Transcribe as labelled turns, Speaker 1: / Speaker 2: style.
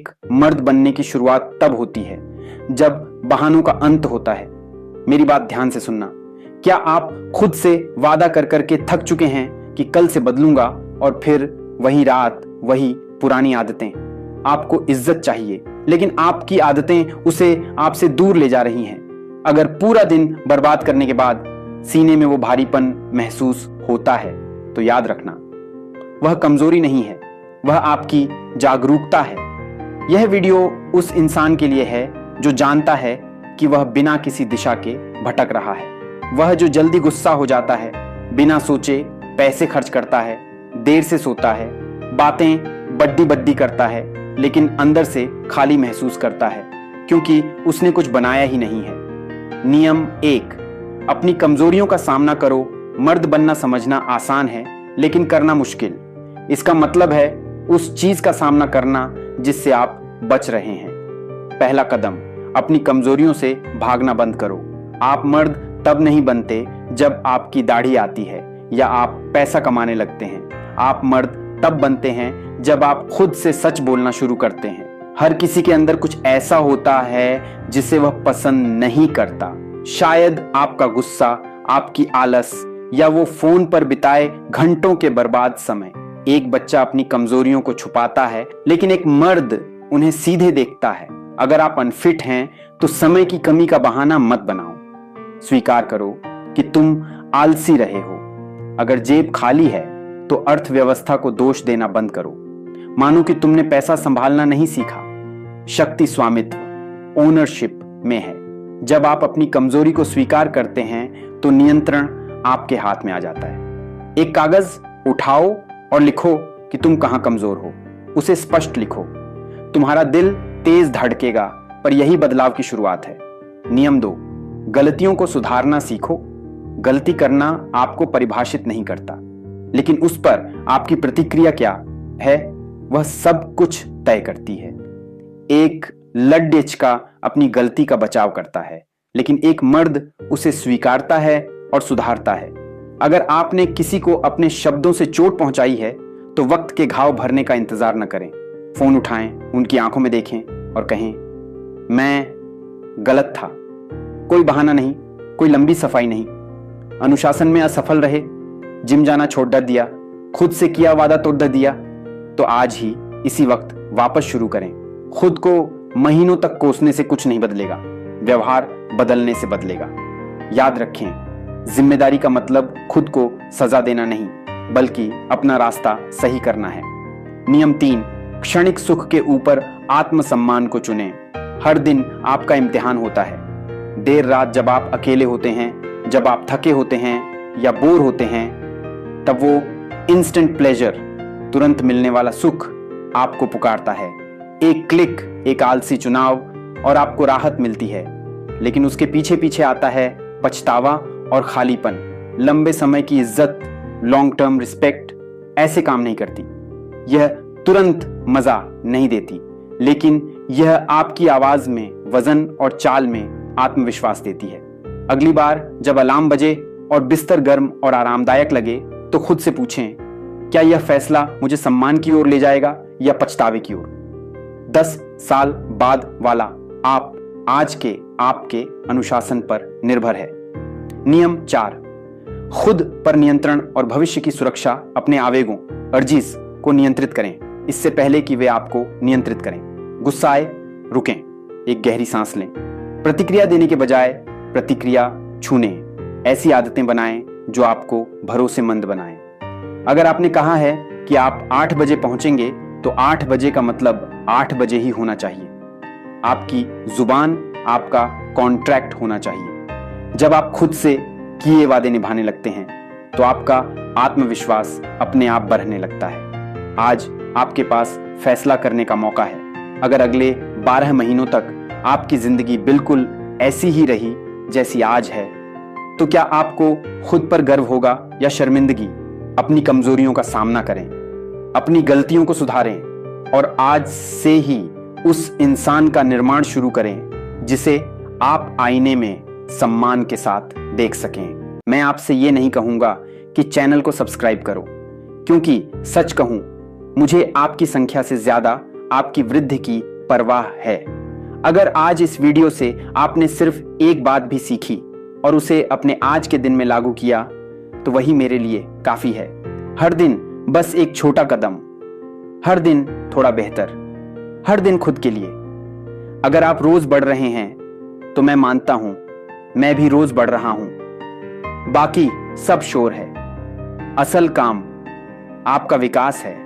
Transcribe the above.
Speaker 1: एक मर्द बनने की शुरुआत तब होती है जब बहानों का अंत होता है। मेरी बात ध्यान से सुनना। क्या आप खुद से वादा कर करके थक चुके हैं कि कल से बदलूंगा, और फिर वही रात, वही पुरानी आदतें? आपको इज्जत चाहिए, लेकिन आपकी आदतें उसे आपसे दूर ले जा रही हैं। अगर पूरा दिन बर्बाद करने के बाद सीने में वो भारीपन महसूस होता है, तो याद रखना, वह कमजोरी नहीं है, वह आपकी जागरूकता है। यह वीडियो उस इंसान के लिए है जो जानता है कि वह बिना किसी दिशा के भटक रहा है। वह जो जल्दी गुस्सा हो जाता है, बिना सोचे पैसे खर्च करता है, देर से सोता है, बातें बड्डी बड्डी करता है, लेकिन अंदर से खाली महसूस करता है क्योंकि उसने कुछ बनाया ही नहीं है। नियम 1, अपनी कमजोरियों का सामना करो। मर्द बनना समझना आसान है, लेकिन करना मुश्किल। इसका मतलब है उस चीज का सामना करना जिससे आप बच रहे हैं। पहला कदम, अपनी कमजोरियों से भागना बंद करो। आप मर्द तब नहीं बनते जब आपकी दाढ़ी आती है या आप पैसा कमाने लगते हैं। आप मर्द तब बनते हैं जब आप खुद से सच बोलना शुरू करते हैं। हर किसी के अंदर कुछ ऐसा होता है जिसे वह पसंद नहीं करता। शायद आपका गुस्सा, आपकी आलस, या वो फोन पर बिताए घंटों के बर्बाद समय। एक बच्चा अपनी कमजोरियों को छुपाता है, लेकिन एक मर्द उन्हें सीधे देखता है। अगर आप अनफिट हैं तो समय की कमी का बहाना मत बनाओ। स्वीकार करो कि तुम आलसी रहे हो। अगर जेब खाली है तो अर्थव्यवस्था को दोष देना बंद करो। मानो कि तुमने पैसा संभालना नहीं सीखा। शक्ति स्वामित्व, ओनरशिप में है। जब आप अपनी कमजोरी को स्वीकार करते हैं तो नियंत्रण आपके हाथ में आ जाता है। एक कागज उठाओ और लिखो कि तुम कहां कमजोर हो। उसे स्पष्ट लिखो। तुम्हारा दिल तेज धड़केगा, पर यही बदलाव की शुरुआत है। नियम 2, गलतियों को सुधारना सीखो। गलती करना आपको परिभाषित नहीं करता, लेकिन उस पर आपकी प्रतिक्रिया क्या है वह सब कुछ तय करती है। एक लड्डेचका अपनी गलती का बचाव करता है, लेकिन एक मर्द उसे स्वीकारता है और सुधारता है। अगर आपने किसी को अपने शब्दों से चोट पहुंचाई है तो वक्त के घाव भरने का इंतजार न करें। फोन उठाएं, उनकी आंखों में देखें और कहें, मैं गलत था। कोई बहाना नहीं, कोई लंबी सफाई नहीं। अनुशासन में असफल रहे, जिम जाना छोड़ दिया, खुद से किया वादा तोड़ दिया, तो आज ही इसी वक्त वापस शुरू करें। खुद को महीनों तक कोसने से कुछ नहीं बदलेगा, व्यवहार बदलने से बदलेगा। याद रखें, जिम्मेदारी का मतलब खुद को सजा देना नहीं, बल्कि अपना रास्ता सही करना है। नियम 3, क्षणिक सुख के ऊपर आत्मसम्मान को चुनें। हर दिन आपका इम्तिहान होता है। देर रात जब आप अकेले होते हैं, जब आप थके होते हैं या बोर होते हैं, तब वो इंस्टेंट प्लेजर, तुरंत मिलने वाला सुख आपको पुकारता है। एक क्लिक, एक आलसी चुनाव और आपको राहत मिलती है, लेकिन उसके पीछे पीछे आता है पछतावा और खालीपन। लंबे समय की इज्जत, लॉन्ग टर्म रिस्पेक्ट ऐसे काम नहीं करती। यह तुरंत मजा नहीं देती, लेकिन यह आपकी आवाज में, वजन और चाल में आत्मविश्वास देती है। अगली बार जब अलार्म बजे और बिस्तर गर्म और आरामदायक लगे तो खुद से पूछें, क्या यह फैसला मुझे सम्मान की ओर ले जाएगा या पछतावे की ओर? 10 साल बाद वाला आप आज के आपके अनुशासन पर निर्भर है। नियम 4, खुद पर नियंत्रण और भविष्य की सुरक्षा। अपने आवेगों, अर्जीज को नियंत्रित करें इससे पहले कि वे आपको नियंत्रित करें। गुस्सा आए, रुकें, एक गहरी सांस लें। प्रतिक्रिया देने के बजाय प्रतिक्रिया छूने। ऐसी आदतें बनाएं जो आपको भरोसेमंद बनाएं। अगर आपने कहा है कि आप 8 बजे पहुंचेंगे, तो 8 बजे का मतलब 8 बजे ही होना चाहिए। आपकी जुबान आपका कॉन्ट्रैक्ट होना चाहिए। जब आप खुद से किए वादे निभाने लगते हैं तो आपका आत्मविश्वास अपने आप बढ़ने लगता है। आज आपके पास फैसला करने का मौका है। अगर अगले 12 महीनों तक आपकी जिंदगी बिल्कुल ऐसी ही रही जैसी आज है, तो क्या आपको खुद पर गर्व होगा या शर्मिंदगी? अपनी कमजोरियों का सामना करें, अपनी गलतियों को सुधारें और आज से ही उस इंसान का निर्माण शुरू करें जिसे आप आईने में सम्मान के साथ देख सकें। मैं आपसे ये नहीं कहूंगा कि चैनल को सब्सक्राइब करो, क्योंकि सच कहूं, मुझे आपकी संख्या से ज्यादा आपकी वृद्धि की परवाह है। अगर आज इस वीडियो से आपने सिर्फ एक बात भी सीखी और उसे अपने आज के दिन में लागू किया तो वही मेरे लिए काफी है। हर दिन बस एक छोटा कदम, हर दिन थोड़ा बेहतर, हर दिन खुद के लिए। अगर आप रोज बढ़ रहे हैं तो मैं मानता हूं मैं भी रोज बढ़ रहा हूं। बाकी सब शोर है, असल काम आपका विकास है।